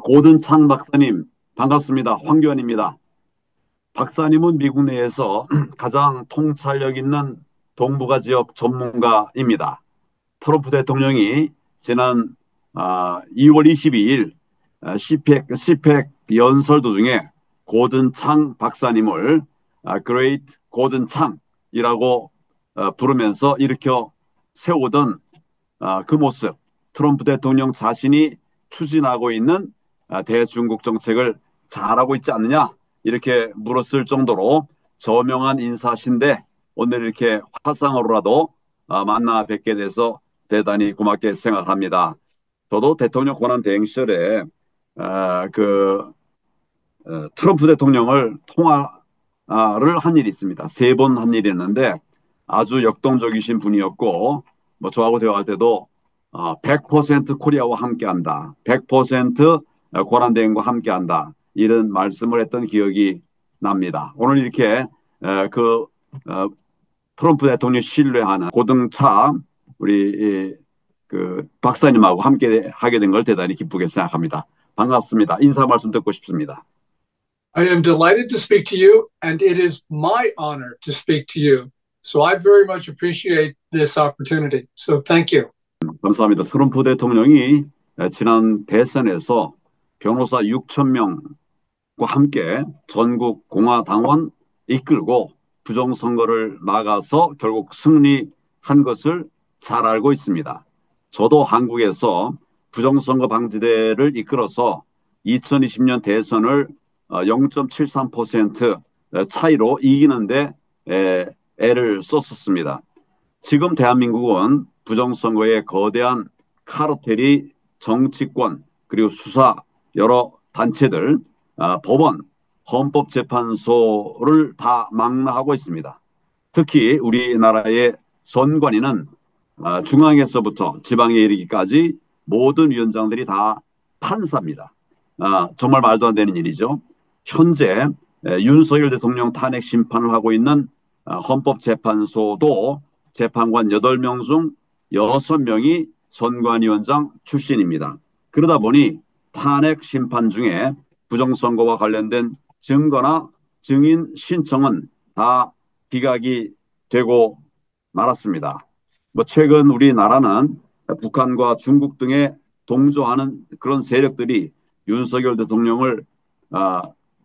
고든창 박사님, 반갑습니다. 황교안입니다. 박사님은 미국 내에서 가장 통찰력 있는 동북아 지역 전문가입니다. 트럼프 대통령이 지난 2월 22일 시펙 연설 도중에 고든창 박사님을 Great 고든창이라고 부르면서 일으켜 세우던 그 모습, 트럼프 대통령 자신이 추진하고 있는 대중국 정책을 잘하고 있지 않느냐 이렇게 물었을 정도로 저명한 인사신데 오늘 이렇게 화상으로라도 만나 뵙게 돼서 대단히 고맙게 생각합니다. 저도 대통령 권한 대행 시절에 그 트럼프 대통령을 통화를 한 일이 있습니다. 3번 한 일이 있는데 아주 역동적이신 분이었고 뭐 저하고 대화할 때도 100% 코리아와 함께한다. 100% 권한 대행과 함께한다. 이런 말씀을 했던 기억이 납니다. 오늘 이렇게 그 트럼프 대통령 신뢰하는 고등차 우리 그 박사님하고 함께 하게 된 걸 대단히 기쁘게 생각합니다. 반갑습니다. 인사 말씀 듣고 싶습니다. I am delighted to speak to you, and it is my honor to speak to you. So I very much appreciate this opportunity. So thank you. 감사합니다. 트럼프 대통령이 지난 대선에서 변호사 6천 명과 함께 전국 공화당원 이끌고 부정선거를 나가서 결국 승리한 것을 잘 알고 있습니다. 저도 한국에서 부정선거 방지대를 이끌어서 2020년 대선을 0.73% 차이로 이기는데 애를 썼었습니다. 지금 대한민국은 부정선거의 거대한 카르텔이 정치권 그리고 수사 여러 단체들, 법원, 헌법재판소를 다 망라하고 있습니다. 특히 우리나라의 선관위는 중앙에서부터 지방에 이르기까지 모든 위원장들이 다 판사입니다. 정말 말도 안 되는 일이죠. 현재 윤석열 대통령 탄핵 심판을 하고 있는 헌법재판소도 재판관 8명 중 6명이 선관위원장 출신입니다. 그러다 보니 탄핵 심판 중에 부정선거와 관련된 증거나 증인 신청은 다 기각이 되고 말았습니다. 뭐 최근 우리나라는 북한과 중국 등에 동조하는 그런 세력들이 윤석열 대통령을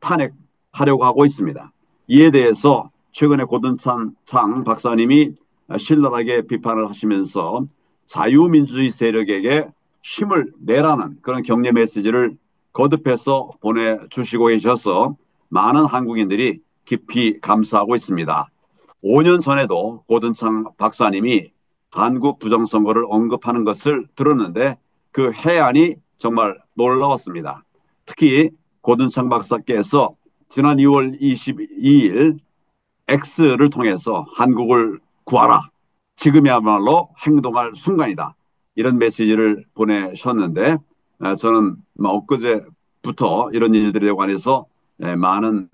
탄핵하려고 하고 있습니다. 이에 대해서 최근에 고든창 박사님이 신랄하게 비판을 하시면서 자유민주주의 세력에게 힘을 내라는 그런 격려 메시지를 거듭해서 보내주시고 계셔서 많은 한국인들이 깊이 감사하고 있습니다. 5년 전에도 고든창 박사님이 한국 부정선거를 언급하는 것을 들었는데 그 해안이 정말 놀라웠습니다. 특히 고든창 박사께서 지난 2월 22일 X를 통해서 한국을 구하라. 지금이야말로 행동할 순간이다. 이런 메시지를 보내셨는데 저는 엊그제부터 이런 일들에 관해서 많은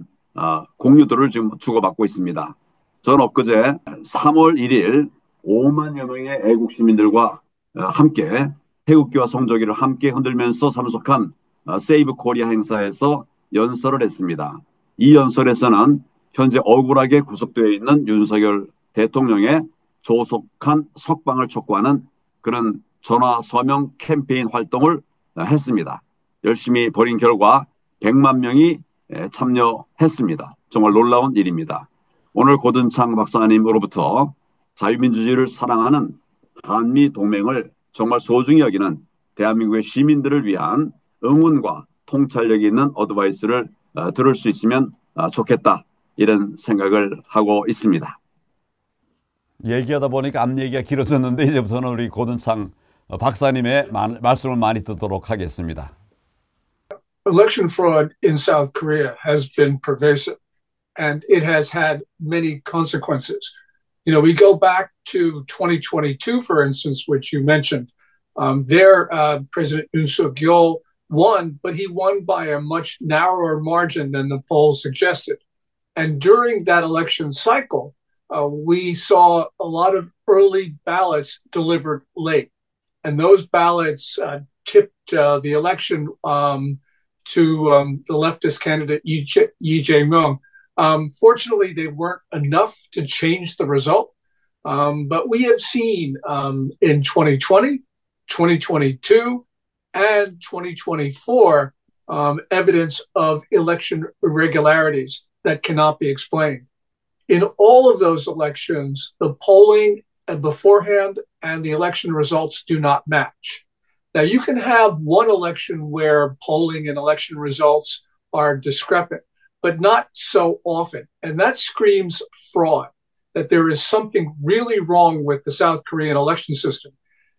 공유들을 지금 주고받고 있습니다. 저는 엊그제 3월 1일 5만여 명의 애국 시민들과 함께 태극기와 성조기를 함께 흔들면서 참석한 세이브 코리아 행사에서 연설을 했습니다. 이 연설에서는 현재 억울하게 구속되어 있는 윤석열 대통령의 조속한 석방을 촉구하는 그런 전화 서명 캠페인 활동을 했습니다. 열심히 벌인 결과 100만 명이 참여했습니다. 정말 놀라운 일입니다. 오늘 고든창 박사님으로부터 자유민주주의를 사랑하는 한미 동맹을 정말 소중히 여기는 대한민국의 시민들을 위한 응원과 통찰력이 있는 어드바이스를 들을 수 있으면 좋겠다. 이런 생각을 하고 있습니다. 얘기하다 보니까 앞 얘기가 길어졌는데 이제부터는 우리 고든창 박사님의 말씀을 많이 듣도록 하겠습니다. Election fraud in South Korea has been pervasive, and it has had many consequences. You know, we go back to 2022, for instance, which you mentioned. There, President Yoon Suk-yeol won, but he won by a much narrower margin than the polls suggested. And during that election cycle, we saw a lot of early ballots delivered late. And those ballots tipped the election to the leftist candidate Yi Jae-myung. Fortunately, they weren't enough to change the result. But we have seen in 2020, 2022, and 2024 evidence of election irregularities that cannot be explained. In all of those elections, the polling beforehand and the election results do not match. Now, you can have one election where polling and election results are discrepant, but not so often. And that screams fraud, that there is something really wrong with the South Korean election system.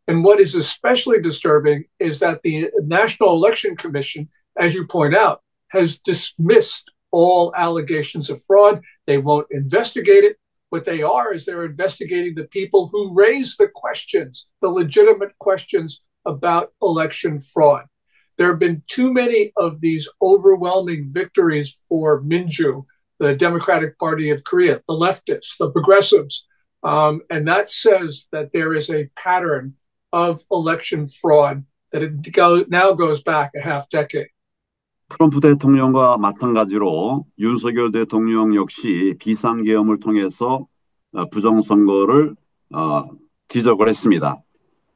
And what is especially disturbing is that the National Election Commission, as you point out, has dismissed all allegations of fraud. They won't investigate it. What they are is they're investigating the people who raise the questions, the legitimate questions about election fraud. There have been too many of these overwhelming victories for Minju, the Democratic Party of Korea, the leftists, the progressives. And that says that there is a pattern of election fraud that now goes back a half decade. 트럼프 대통령과 마찬가지로 윤석열 대통령 역시 비상계엄을 통해서 부정선거를 지적을 했습니다.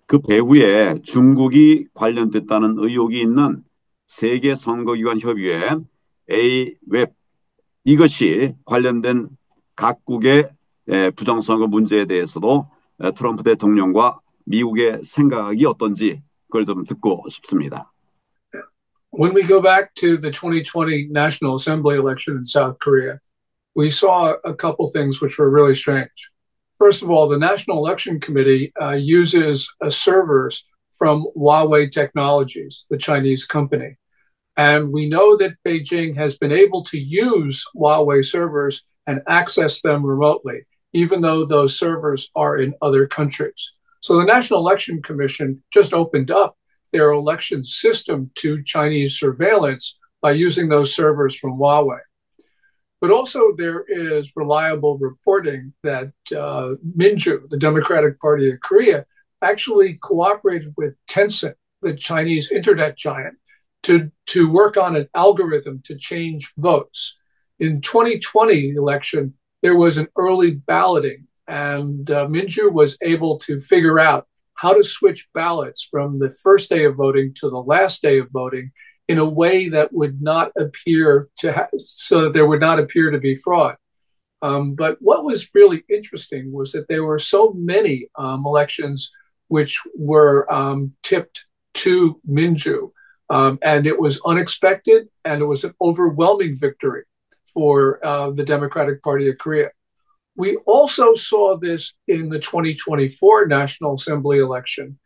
그 배후에 중국이 관련됐다는 의혹이 있는 세계선거기관협의회 AWEB 이것이 관련된 각국의 부정선거 문제에 대해서도 트럼프 대통령과 미국의 생각이 어떤지 그걸 좀 듣고 싶습니다. When we go back to the 2020 National Assembly election in South Korea, we saw a couple things which were really strange. First of all, the National Election Committee uses servers from Huawei Technologies, the Chinese company. And we know that Beijing has been able to use Huawei servers and access them remotely, even though those servers are in other countries. So the National Election Commission just opened up their election system to Chinese surveillance by using those servers from Huawei. But also there is reliable reporting that Minju, the Democratic Party of Korea, actually cooperated with Tencent, the Chinese internet giant, to work on an algorithm to change votes. In 2020 election, there was an early balloting, and Minju was able to figure out how to switch ballots from the first day of voting to the last day of voting in a way that would not appear to so that there would not appear to be fraud. But what was really interesting was that there were so many elections which were tipped to Minju, and it was unexpected, and it was an overwhelming victory for the Democratic Party of Korea. We also saw this in the 2024 National Assembly election,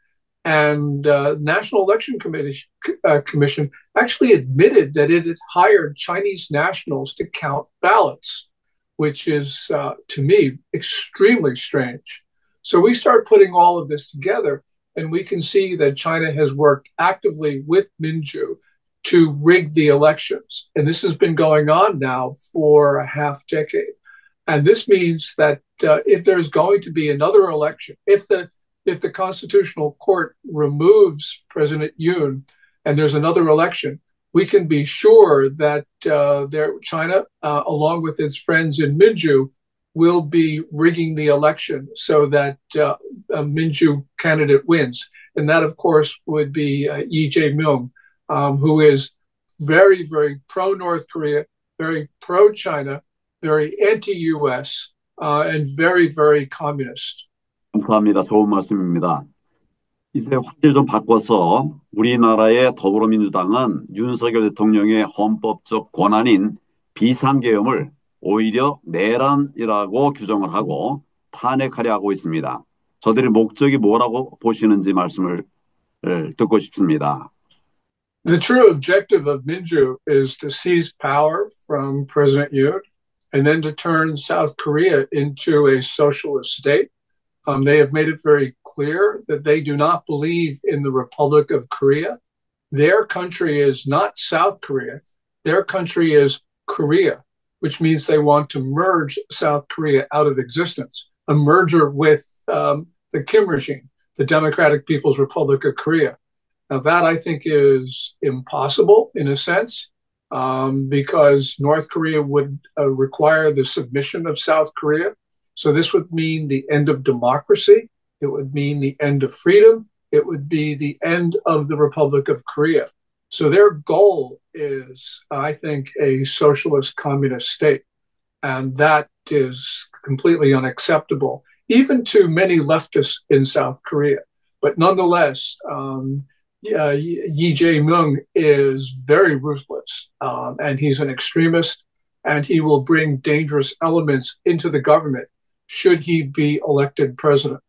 and National Election Commission actually admitted that it had hired Chinese nationals to count ballots, which is, to me, extremely strange. So we start putting all of this together, and we can see that China has worked actively with Minju to rig the elections. And this has been going on now for a half decade. And this means that if there's going to be another election, if the Constitutional Court removes President Yoon and there's another election, we can be sure that China, along with its friends in Minju, will be rigging the election so that a Minju candidate wins. And that, of course, would be Yi Jae-myung, who is very, very pro-North Korea, very pro-China, very anti-US, and very, very communist. 감사합니다. 좋은 말씀입니다. 이제 화제를 좀 바꿔서 우리나라의 더불어민주당은 윤석열 대통령의 헌법적 권한인 비상계엄을 오히려 내란이라고 규정을 하고 탄핵하려 하고 있습니다. 저들의 목적이 뭐라고 보시는지 말씀을 듣고 싶습니다. The true objective of Minju is to seize power from President Yoon and then to turn South Korea into a socialist state. They have made it very clear that they do not believe in the Republic of Korea. Their country is not South Korea. Their country is Korea, which means they want to merge South Korea out of existence, a merger with the Kim regime, the Democratic People's Republic of Korea. Now, that I think is impossible in a sense, because North Korea would require the submission of South Korea. So this would mean the end of democracy. It would mean the end of freedom. It would be the end of the Republic of Korea. So their goal is, I think, a socialist communist state. And that is completely unacceptable, even to many leftists in South Korea. But nonetheless, Lee Jae-myung is very ruthless, and he's an extremist, and he will bring dangerous elements into the government should he be elected president.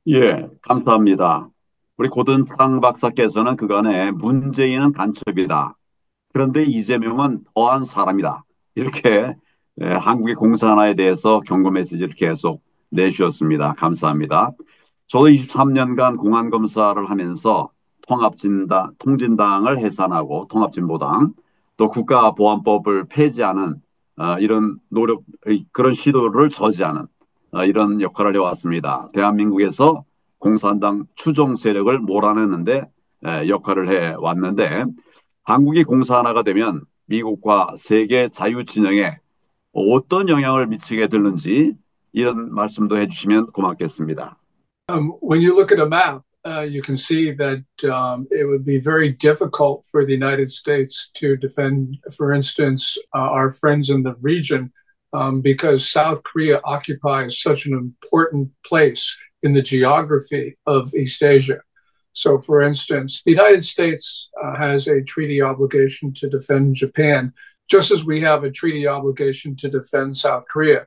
예, 감사합니다. 우리 고든창 박사께서는 그간에 문재인은 간첩이다. 그런데 이재명은 더한 사람이다. 이렇게 한국의 공산화에 대해서 경고 메시지를 계속 내주셨습니다. 감사합니다. 저도 23년간 공안검사를 하면서 통진당을 해산하고 통합진보당 또 국가보안법을 폐지하는 이런 노력, 그런 시도를 저지하는 이런 역할을 해왔습니다. 대한민국에서 공산당 추종 세력을 몰아내는데 역할을 해왔는데 한국이 공산화가 되면 미국과 세계 자유진영에 어떤 영향을 미치게 되는지 이런 말씀도 해주시면 고맙겠습니다. When you look at a map, you can see that it would be very difficult for the United States to defend, for instance, our friends in the region, because South Korea occupies such an important place in the geography of East Asia. So, for instance, the United States has a treaty obligation to defend Japan, just as we have a treaty obligation to defend South Korea.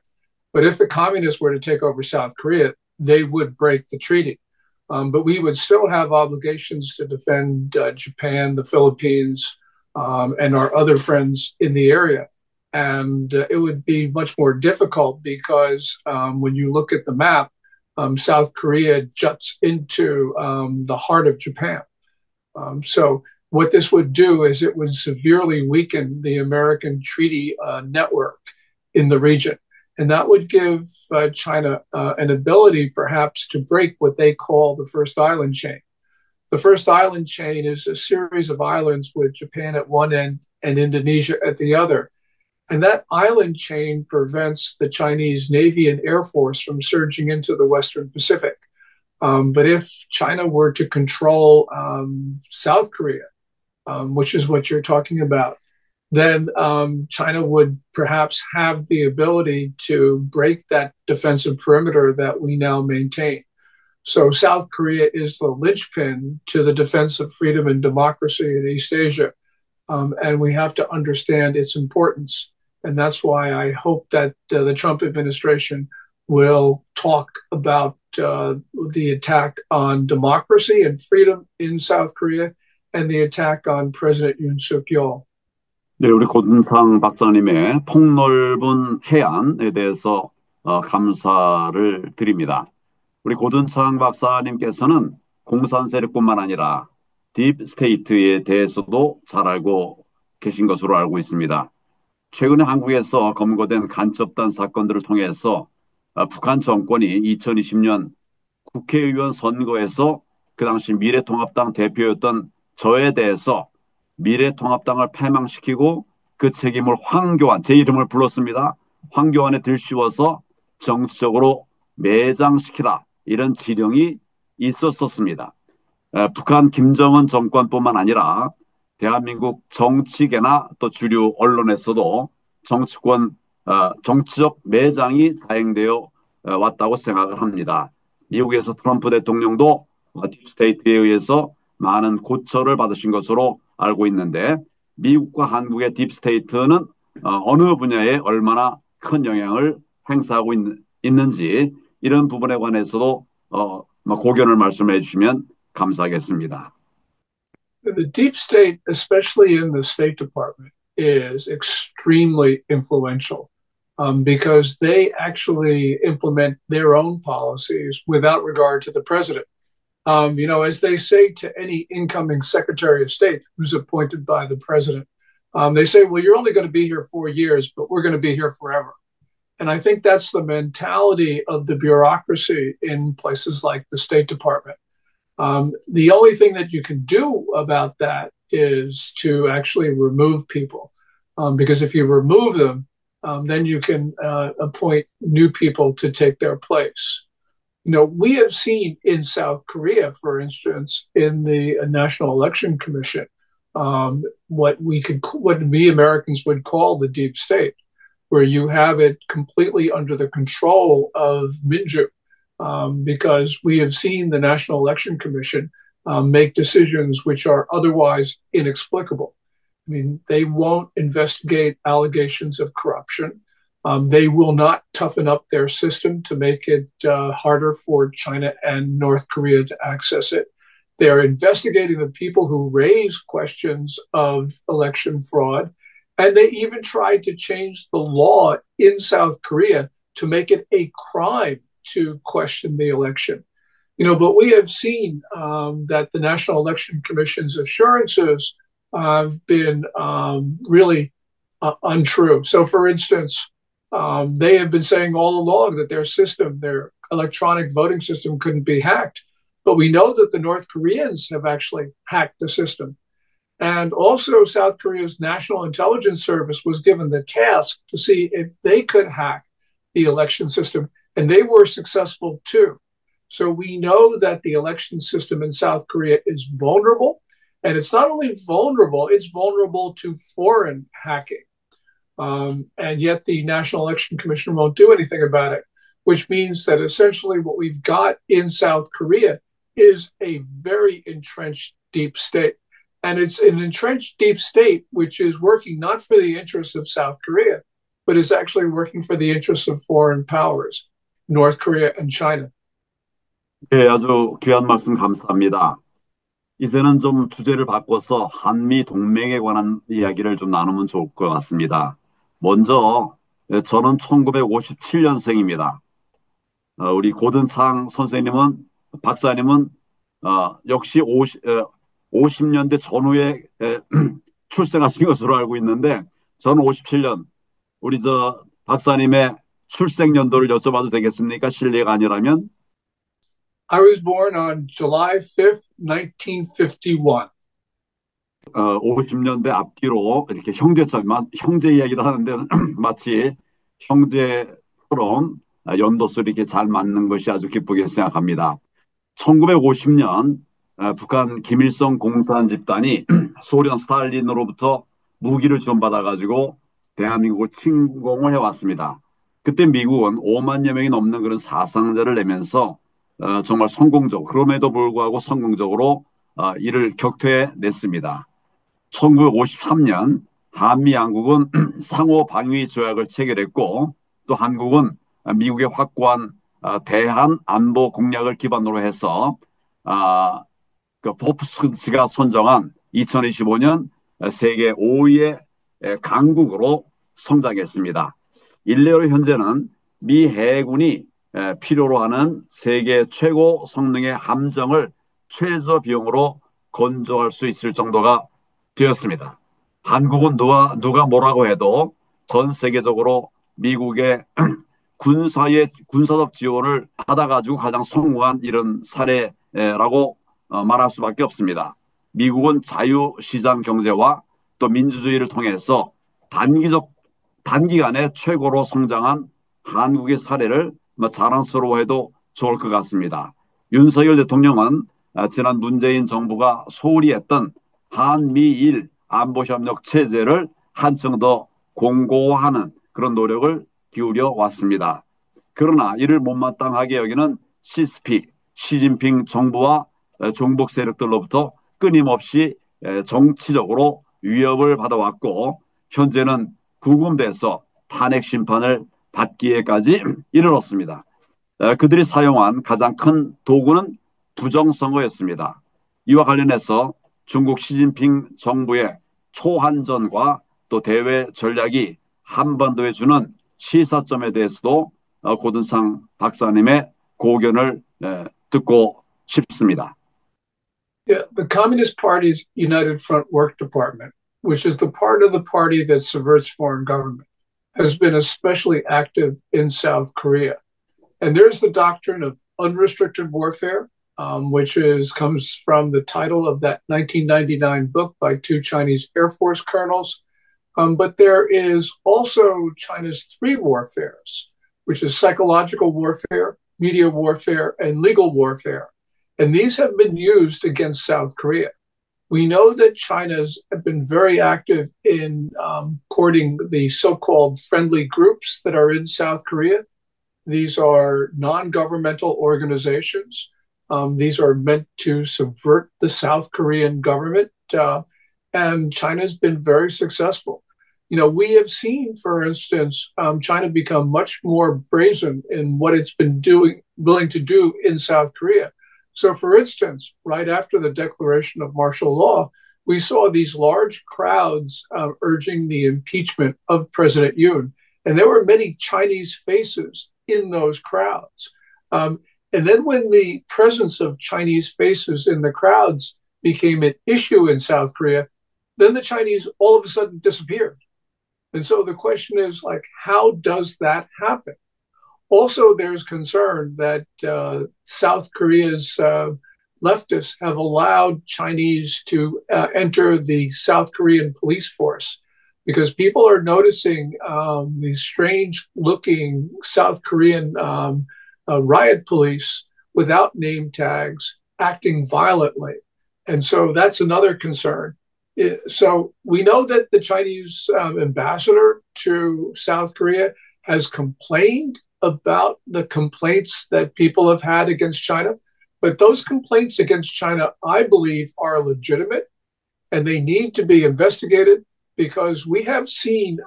But if the communists were to take over South Korea, they would break the treaty. But we would still have obligations to defend Japan, the Philippines, and our other friends in the area. And it would be much more difficult because when you look at the map, South Korea juts into the heart of Japan. So what this would do is it would severely weaken the American treaty network in the region. And that would give China an ability perhaps to break what they call the first island chain. The first island chain is a series of islands with Japan at one end and Indonesia at the other. And that island chain prevents the Chinese Navy and Air Force from surging into the Western Pacific. But if China were to control South Korea, which is what you're talking about, then China would perhaps have the ability to break that defensive perimeter that we now maintain. So South Korea is the linchpin to the defense of freedom and democracy in East Asia. And we have to understand its importance. And that's why I hope that the Trump administration will talk about the attack on democracy and freedom in South Korea and the attack on President Yoon Suk-yeol. 네, 우리 고든상 박사님의 폭넓은 해안에 대해서 감사를 드립니다. 우리 고든상 박사님께서는 공산 세력뿐만 아니라 딥 스테이트에 대해서도 잘 알고 계신 것으로 알고 있습니다. 최근에 한국에서 검거된 간첩단 사건들을 통해서 북한 정권이 2020년 국회의원 선거에서 그 당시 미래통합당 대표였던 저에 대해서 미래통합당을 패망시키고 그 책임을 황교안, 제 이름을 불렀습니다. 황교안에 들씌워서 정치적으로 매장시키라 이런 지령이 있었습니다. 북한 김정은 정권뿐만 아니라 대한민국 정치계나 또 주류 언론에서도 정치적 매장이 다행되어 왔다고 생각을 합니다. 미국에서 트럼프 대통령도 딥스테이트에 의해서 많은 고초를 받으신 것으로 알고 있는데 미국과 한국의 딥스테이트는 어느 분야에 얼마나 큰 영향을 행사하고 있는지 이런 부분에 관해서도 고견을 말씀해 주시면 감사하겠습니다. The deep state, especially in the State Department, is extremely influential because they actually implement their own policies without regard to the president. As they say to any incoming Secretary of State who's appointed by the president, they say, well, you're only going to be here 4 years, but we're going to be here forever. And I think that's the mentality of the bureaucracy in places like the State Department. The only thing that you can do about that is to actually remove people, because if you remove them, then you can appoint new people to take their place. You know, we have seen in South Korea, for instance, in the National Election Commission, what we Americans would call the deep state, where you have it completely under the control of Minju, because we have seen the National Election Commission make decisions which are otherwise inexplicable. I mean, they won't investigate allegations of corruption. They will not toughen up their system to make it harder for China and North Korea to access it. They're investigating the people who raise questions of election fraud. And they even tried to change the law in South Korea to make it a crime to question the election. You know, but we have seen that the National Election Commission's assurances have been really untrue. So, for instance, they have been saying all along that their system, their electronic voting system, couldn't be hacked. But we know that the North Koreans have actually hacked the system. And also, South Korea's National Intelligence Service was given the task to see if they could hack the election system, and they were successful too. So we know that the election system in South Korea is vulnerable, and it's not only vulnerable, it's vulnerable to foreign hacking. And yet the National Election Commission won't do anything about it, which means that essentially what we've got in South Korea is a very entrenched deep state. And it's an entrenched deep state which is working not for the interests of South Korea, but is actually working for the interests of foreign powers, North Korea and China. 네, 아주 귀한 말씀 감사합니다. 이제는 좀 주제를 바꿔서 한미 동맹에 관한 이야기를 좀 나누면 좋을 것 같습니다. 먼저 저는 1957년생입니다. 우리 고든창 선생님은 박사님은 역시 50년대 전후에 출생하신 것으로 알고 있는데 저는 57년 우리 저 박사님의 출생 연도를 여쭤봐도 되겠습니까? 실례가 아니라면. I was born on July 5th, 1951. 50년대 앞뒤로 이렇게 형제 이야기를 하는데 마치 형제처럼 연도수를 이렇게 잘 맞는 것이 아주 기쁘게 생각합니다. 1950년 북한 김일성 공산 집단이 소련 스탈린으로부터 무기를 지원받아가지고 대한민국을 침공을 해왔습니다. 그때 미국은 5만여 명이 넘는 그런 사상자를 내면서 정말 성공적으로, 그럼에도 불구하고 성공적으로 이를 격퇴해냈습니다. 1953년 한미 양국은 상호 방위 조약을 체결했고 또 한국은 미국의 확고한 대한 안보 공약을 기반으로 해서 포브스가 선정한 2025년 세계 5위의 강국으로 성장했습니다. 일례로 현재는 미 해군이 필요로 하는 세계 최고 성능의 함정을 최저 비용으로 건조할 수 있을 정도가 되었습니다. 한국은 누가 뭐라고 해도 전 세계적으로 미국의 군사적 지원을 받아가지고 가장 성공한 이런 사례라고 말할 수밖에 없습니다. 미국은 자유시장 경제와 또 민주주의를 통해서 단기간에 최고로 성장한 한국의 사례를 자랑스러워해도 좋을 것 같습니다. 윤석열 대통령은 지난 문재인 정부가 소홀히 했던 한미일 안보협력 체제를 한층 더 공고화하는 그런 노력을 기울여 왔습니다. 그러나 이를 못마땅하게 여기는 시진핑 정부와 종북 세력들로부터 끊임없이 정치적으로 위협을 받아왔고 현재는 구금돼서 탄핵 심판을 받기에까지 이르렀습니다. 그들이 사용한 가장 큰 도구는 부정선거였습니다. 이와 관련해서 중국 시진핑 정부의 초한전과 또 대외 전략이 한반도에 주는 시사점에 대해서도 고든창 박사님의 고견을 듣고 싶습니다. Yeah, the Communist Party's United Front Work Department, which is the part of the party that subverts foreign government, has been especially active in South Korea. And there's the doctrine of unrestricted warfare comes from the title of that 1999 book by two Chinese Air Force colonels. But there is also China's three warfares, which is psychological warfare, media warfare, and legal warfare. And these have been used against South Korea. We know that China's been very active in courting the so-called friendly groups that are in South Korea. These are non-governmental organizations. These are meant to subvert the South Korean government, and China's been very successful. You know, we have seen, for instance, China become much more brazen in what it's been willing to do in South Korea. So, for instance, right after the declaration of martial law, we saw these large crowds urging the impeachment of President Yoon. And there were many Chinese faces in those crowds. And then when the presence of Chinese faces in the crowds became an issue in South Korea, then the Chinese all of a sudden disappeared. And so the question is, like, how does that happen? Also, there's concern that South Korea's leftists have allowed Chinese to enter the South Korean police force because people are noticing these strange-looking South Korean riot police without name tags acting violently. And so that's another concern. So we know that the Chinese ambassador to South Korea has complained about the complaints that people have had against China. But those complaints against China, I believe, are legitimate and they need to be investigated because we have seen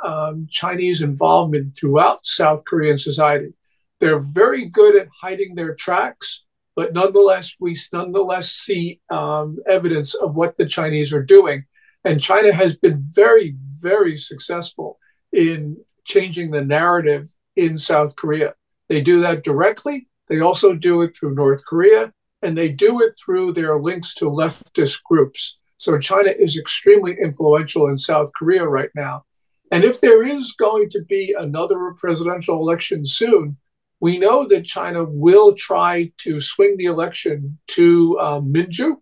Chinese involvement throughout South Korean society. They're very good at hiding their tracks, but nonetheless, we see evidence of what the Chinese are doing. And China has been very, very successful in changing the narrative in South Korea. They do that directly. They also do it through North Korea, and they do it through their links to leftist groups. So China is extremely influential in South Korea right now. And if there is going to be another presidential election soon, we know that China will try to swing the election to Minju.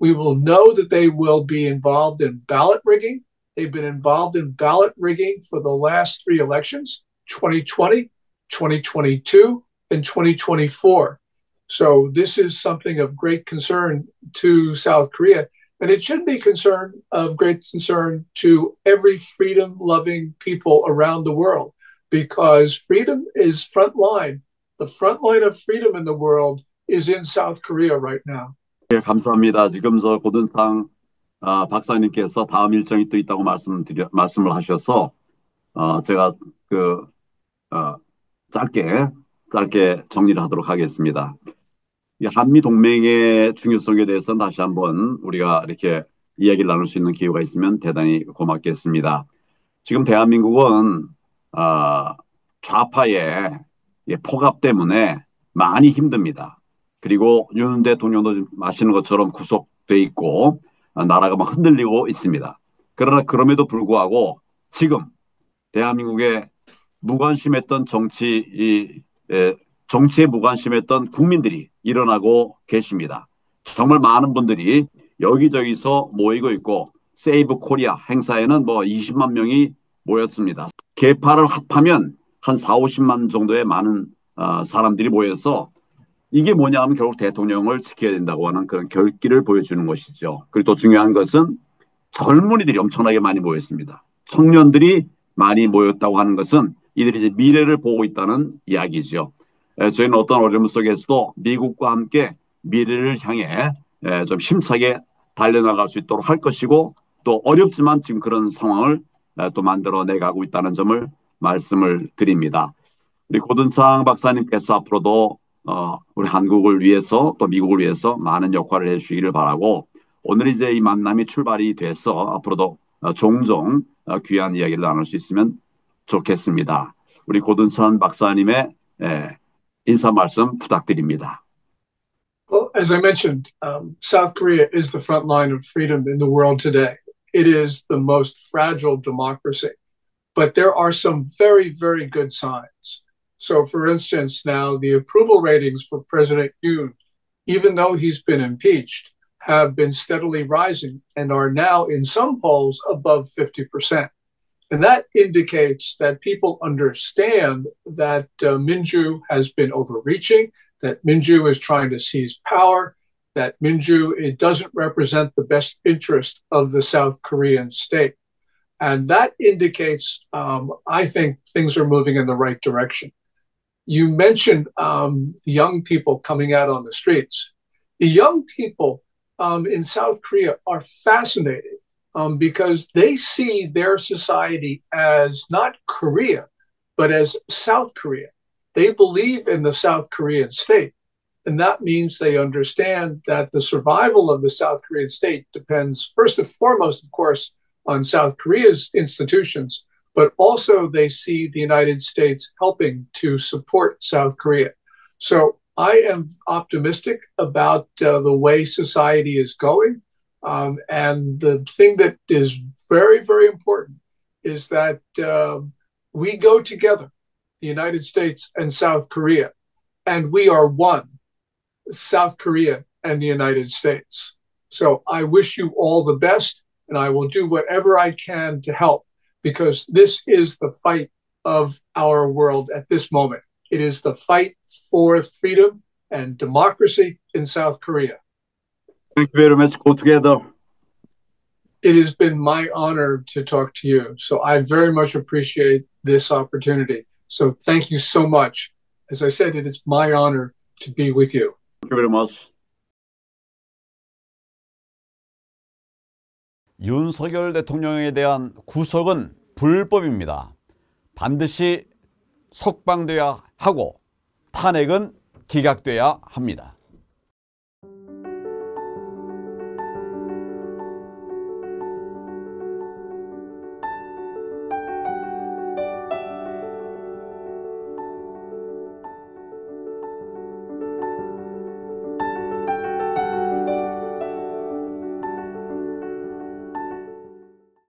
We will know that they will be involved in ballot rigging. They've been involved in ballot rigging for the last three elections, 2020, 2022, and 2024. So this is something of great concern to South Korea. And it should be of great concern to every freedom-loving people around the world, because freedom is frontline. The front line of freedom in the world is in South Korea right now. 네, 감사합니다. 지금 저 고든상 박사님께서 다음 일정이 또 있다고 말씀을 하셔서 제가 짧게 정리를 하도록 하겠습니다. 이 한미 동맹의 중요성에 대해서 다시 한번 우리가 이렇게 이야기를 나눌 수 있는 기회가 있으면 대단히 고맙겠습니다. 지금 대한민국은 좌파의 폭압 때문에 많이 힘듭니다. 그리고 윤 대통령도 지금 아시는 것처럼 구속돼 있고 나라가 막 흔들리고 있습니다. 그러나 그럼에도 불구하고 지금 대한민국에 무관심했던 정치에 무관심했던 국민들이 일어나고 계십니다. 정말 많은 분들이 여기저기서 모이고 있고 세이브 코리아 행사에는 뭐 20만 명이 모였습니다. 계파를 합하면 한 4, 50만 정도의 많은 사람들이 모여서 이게 뭐냐 하면 결국 대통령을 지켜야 된다고 하는 그런 결기를 보여주는 것이죠. 그리고 또 중요한 것은 젊은이들이 엄청나게 많이 모였습니다. 청년들이 많이 모였다고 하는 것은 이들이 이제 미래를 보고 있다는 이야기죠. 저희는 어떤 어려움 속에서도 미국과 함께 미래를 향해 좀 힘차게 달려나갈 수 있도록 할 것이고 또 어렵지만 지금 그런 상황을 또 만들어내 가고 있다는 점을 말씀을 드립니다. 우리 고든창 박사님께서 앞으로도 우리 한국을 위해서 또 미국을 위해서 많은 역할을 해주시기를 바라고 오늘 이제 이 만남이 출발이 돼서 앞으로도 종종 귀한 이야기를 나눌 수 있으면 좋겠습니다. 우리 고든창 박사님의 인사 말씀 부탁드립니다. Well, as I mentioned, South Korea is the front line of freedom in the world today. It is the most fragile democracy, but there are some very, very good signs. So, for instance, now the approval ratings for President Yoon even though he's been impeached, have been steadily rising and are now in some polls above 50%. And that indicates that people understand that Minju has been overreaching, that Minju is trying to seize power, that Minju, it doesn't represent the best interest of the South Korean state. And that indicates, I think, things are moving in the right direction. You mentioned young people coming out on the streets. The young people in South Korea are fascinated because they see their society as not Korea, but as South Korea. They believe in the South Korean state. And that means they understand that the survival of the South Korean state depends, first and foremost, of course, on South Korea's institutions, but also they see the United States helping to support South Korea. So I am optimistic about the way society is going. And the thing that is very, very important is that we go together, the United States and South Korea, and we are one, South Korea and the United States. So I wish you all the best, and I will do whatever I can to help, because this is the fight of our world at this moment. It is the fight for freedom and democracy in South Korea. Thank you very much. Go together. It has been my honor to talk to you. So I very much appreciate this opportunity. So thank you so much. As I said, it is my honor to be with you. Thank you very much. 윤석열 대통령에 대한 구속은 불법입니다. 반드시 석방돼야 하고 탄핵은 기각돼야 합니다.